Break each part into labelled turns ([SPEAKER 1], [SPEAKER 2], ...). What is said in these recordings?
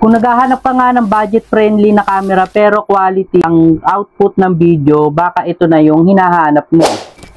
[SPEAKER 1] Kung naghahanap ka nga ng budget-friendly na camera pero quality ang output ng video, baka ito na yung hinahanap mo.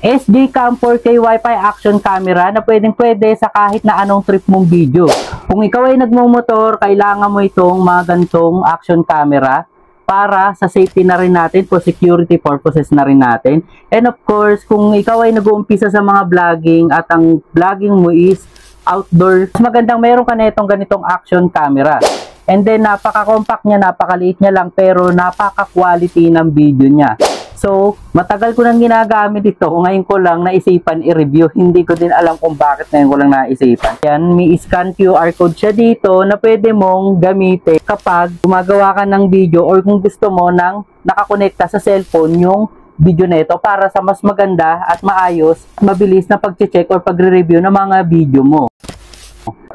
[SPEAKER 1] SJCam 4K Wi-Fi action camera na pwedeng-pwede sa kahit na anong trip mong video. Kung ikaw ay nagmumotor, kailangan mo itong mga gantong action camera para sa safety na rin natin, for security purposes na rin natin. And of course, kung ikaw ay nag-uumpisa sa mga vlogging at ang vlogging mo is outdoor, mas magandang meron ka na itong ganitong action camera. And then, napaka-compact niya, napakaliit niya lang, pero napaka-quality ng video niya. So, matagal ko nang ginagamit ito. Ngayon ko lang naisipan i-review. Hindi ko din alam kung bakit ngayon ko lang naisipan. Yan, may scan QR code siya dito na pwede mong gamitin kapag gumagawa ka ng video or kung gusto mo nang nakakonekta sa cellphone yung video na ito para sa mas maganda at maayos, mabilis na pag-check or pagre-review ng mga video mo.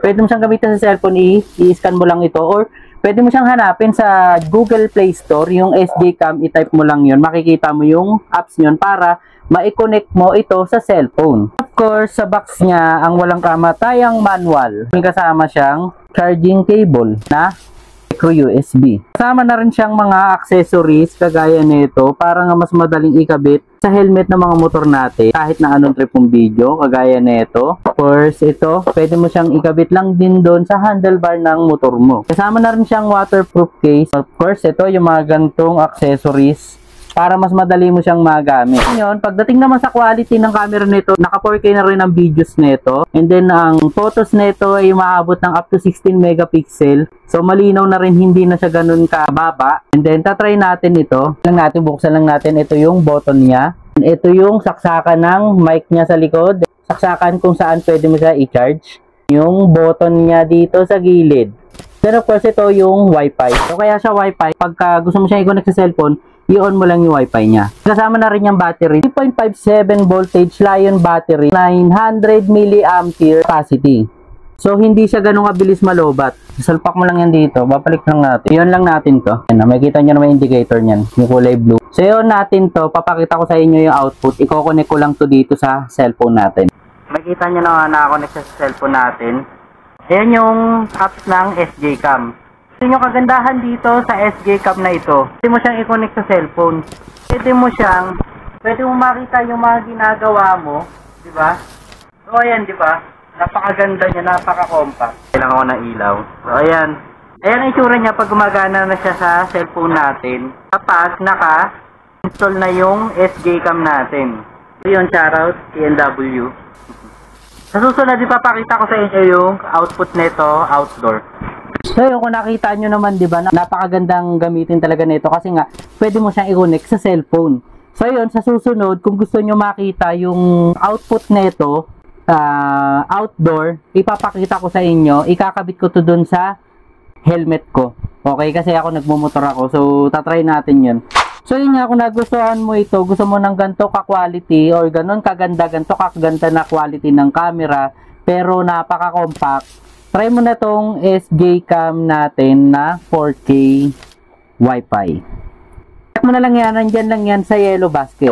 [SPEAKER 1] Pwede mo siyang gamitin sa cellphone, i-scan mo lang ito, or pwede mo siyang hanapin sa Google Play Store, yung SJCam, i-type mo lang yun, makikita mo yung apps yun para ma-connect mo ito sa cellphone. Of course, sa box niya, ang walang kamatayang manual. May kasama siyang charging cable na micro USB. Kasama na rin siyang mga accessories kagaya nito para nga mas madaling ikabit sa helmet ng mga motor natin kahit na anong trip mong video kagaya nito. Of course, ito pwede mo siyang ikabit lang din doon sa handlebar ng motor mo. Kasama na rin siyang waterproof case. Of course, ito yung mga gantong accessories para mas madali mo siyang magamit. Ngayon, pagdating naman sa quality ng camera nito, naka 4K na rin ang videos nito. And then, ang photos nito ay maabot ng up to 16 megapixel. So, malinaw na rin, hindi na siya ganun kababa. And then, tatry natin ito. Buksan lang natin, ito yung button niya. And ito yung saksakan ng mic niya sa likod. Saksakan kung saan pwede mo siya i-charge. Yung button niya dito sa gilid. Then, of course, ito yung Wi-Fi. So, kaya siya Wi-Fi. Pagka gusto mo siya i-connect sa cellphone, i-on mo lang yung Wi-Fi niya. Kasama na rin yung battery. 3.57 voltage Lion battery, 900 mAh capacity. So, hindi siya ganun kabilis malobat. Salpak mo lang yan dito. Babalik lang natin. I-on lang natin to. Ayan, makikita nyo naman yung indicator niyan. Yung kulay blue. So, i-on natin to. Papakita ko sa inyo yung output. I-connect ko lang to dito sa cellphone natin. Makikita nyo na nakakonect sa cellphone natin. Ayan yung apps ng SJCam. Yung kagandahan dito sa SJCam na ito, pwede mo siyang i-connect sa cellphone. Pwede mo makita yung mga ginagawa mo, di ba? So ayan, di ba? Napakaganda niya, napaka-compact. Kailangan ko ng ilaw. So ayan. Ayan ang itsura niya pag gumagana na siya sa cellphone natin. Kapag naka-install na yung SJCam natin. So yun, shoutout, TNW. Sa susunod, ipapakita ko sa inyo yung output nito outdoor. So yun, kung nakita nyo naman, di ba, napakagandang gamitin talaga nito kasi nga, pwede mo siyang i-connect sa cellphone. So yun, sa susunod, kung gusto nyo makita yung output nito, outdoor, ipapakita ko sa inyo, ikakabit ko to dun sa helmet ko. Okay, kasi ako nagmumotor ako, so tatry natin yun. So yun nga, kung nagustuhan mo ito, gusto mo ng ganito ka-quality or ganon kaganda, ganito kaganda na quality ng camera, pero napaka-compact, try mo na tong SJCam natin na 4K Wi-Fi. Check mo na lang yan, nandyan lang yan sa yellow basket.